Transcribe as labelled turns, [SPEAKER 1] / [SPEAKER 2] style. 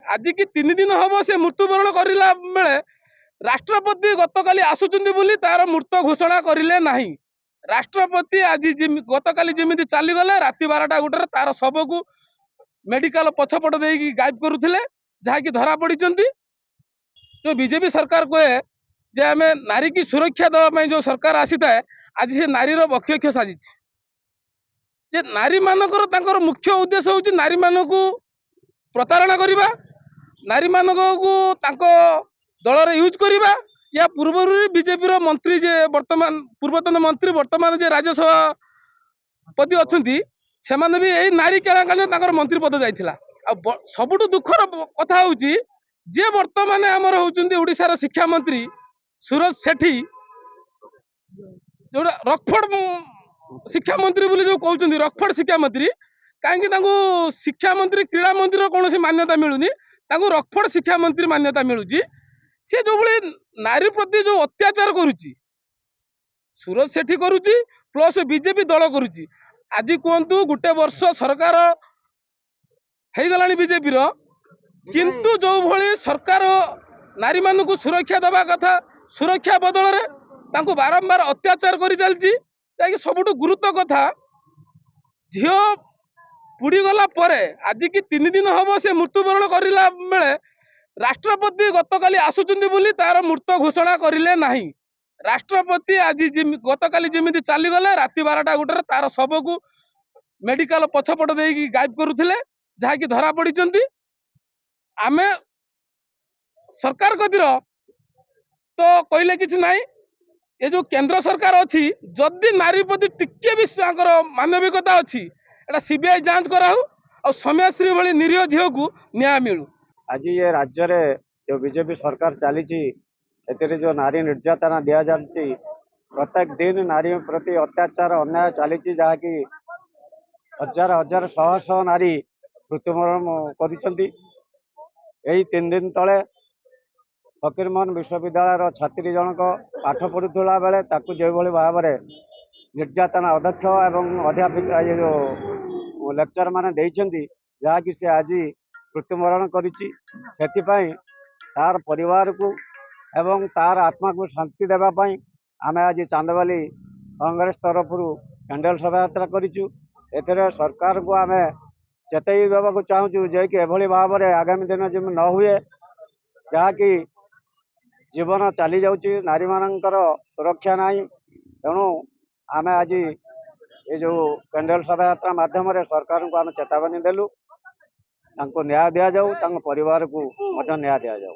[SPEAKER 1] आज की 3 दिन हम से मृत्युवरण करला बेले राष्ट्रपति गतकाली आसुचंदी बोली तार मृत्यु घोषणा करिले नाही। राष्ट्रपति आज गतकाली जमी चलीगले राति 12टा गोटे तार शव को मेडिकल पछपट देकी गायब करुले जहाँकि धरा पड़ी। जो बीजेपी सरकार कहे जे आम नारी की सुरक्षा देवाई जो सरकार आसी थाए आज से नारीर बक्षक्ष साजी जे नारी मानकर मुख्य उद्देश्य हूँ नारी मान को प्रतारणा करवा, नारी मान को दल यूज करवा। या पूर्व बीजेपी मंत्री जे वर्तमान पूर्वतन मंत्री वर्तमान जे राज्यसभा पदी अच्छा से भी यही नारी केलाकाल मंत्री पद जाइला। सबुठ दुखर कथा हूँ जे वर्तमान आमर होउचंदी ओडिशार शिक्षा मंत्री सूरज सेठी जो रकफोर्ड शिक्षा मंत्री बोली जो कहते रकफोर्ड शिक्षा मंत्री कहीं शिक्षा मंत्री क्रीड़ा मंत्री कौन मान्यता मिलूनी रकफोर्ड शिक्षा मंत्री मान्यता मिलूची। सी जो भाई नारी प्रति जो अत्याचार करुच्ची सूरज सेठी करुच्ची प्लस बीजेपी दल करुच्ची। आज कहतु गोटे वर्ष सरकार हो गला बीजेपी किंतु जो भली सरकार नारी मान को सुरक्षा देवा कथा सुरक्षा बदल में बारंबार अत्याचार कर चलती। सबुठ गुरुत्व कथा झील पुड़ी गला आज की 3 दिन हम से मृत्युवरण करला बेले राष्ट्रपति गतकाली आसुचंदी बोली तार मृत्यु घोषणा करिले नाही। राष्ट्रपति आज गतकाली जमी चलीगले राति 12टा गोटे तार शव को मेडिकल पछपट देकी गायब करुले जहाँकि धरा पड़ी। आमे सरकार कतिर तो कहले किसी ना ये जो केंद्र सरकार अच्छी जदि नारी प्रति टिके भी मानविकता अच्छी एटा सीबीआई जांच कराऊ और सौम्यश्री भली निरीह झील को न्याय मिलू।
[SPEAKER 2] आज ये राज्य रे जो बीजेपी सरकार चली जो नारी निर्यातना दि जाती प्रत्येक दिन नारी प्रति अत्याचार अन्याय चली जहाँकि हजार हजार शह शह नारी मृत्युवरण कर 3 दिन तले फकीरमोहन विश्वविद्यालय छात्री जनक पाठ पढ़ुला बेले जो भाव में निर्यातना अध्यक्ष एवं अध्यापिका ये जो लेक्चर मान जहाँकि से आज मृत्युवरण करिपाई तार परिवार को एवं तार आत्मा को शांति देवाई आम आज चांदबाली कांग्रेस तरफ कैंडल शोभा यात्रा करूँ। एथे सरकार को आम चेतई देवाक चाहूँ जे कि एभली भाव में आगामी दिन जमी न हुए जहाँकि जीवन चली जाऊँगी नारी मानकर सुरक्षा नहीं। तेणु आम आज ये जो कैंडल शोभा यात्रा माध्यम सरकार को आम चेतावनी देलु न्याय दि जाऊ परिवार को न्याय दि जाऊ।